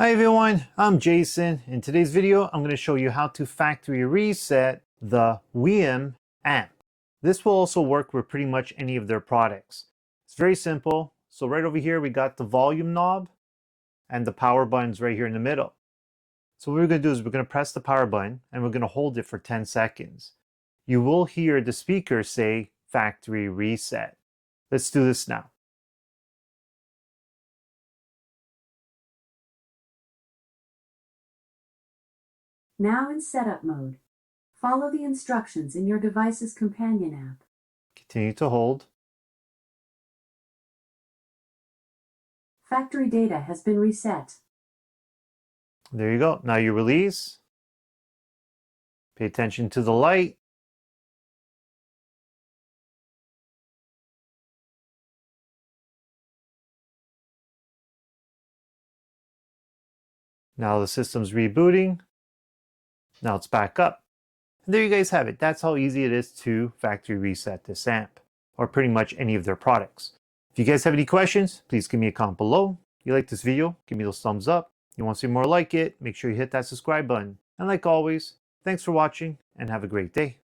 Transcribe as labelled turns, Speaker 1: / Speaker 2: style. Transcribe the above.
Speaker 1: Hi everyone, I'm Jason. In today's video, I'm going to show you how to factory reset the WIIM amp. This will also work with pretty much any of their products. It's very simple. So right over here, we got the volume knob and the power buttons right here in the middle. So what we're going to do is we're going to press the power button and we're going to hold it for 10 seconds. You will hear the speaker say factory reset. Let's do this now.
Speaker 2: Now in setup mode. Follow the instructions in your device's companion app.
Speaker 1: Continue to hold.
Speaker 2: Factory data has been reset.
Speaker 1: There you go. Now you release. Pay attention to the light. Now the system's rebooting. Now it's back up. And there you guys have it. That's how easy it is to factory reset this amp, or pretty much any of their products. If you guys have any questions, please give me a comment below. If you like this video, give me those thumbs up. If you want to see more like it, make sure you hit that subscribe button. And like always, thanks for watching and have a great day.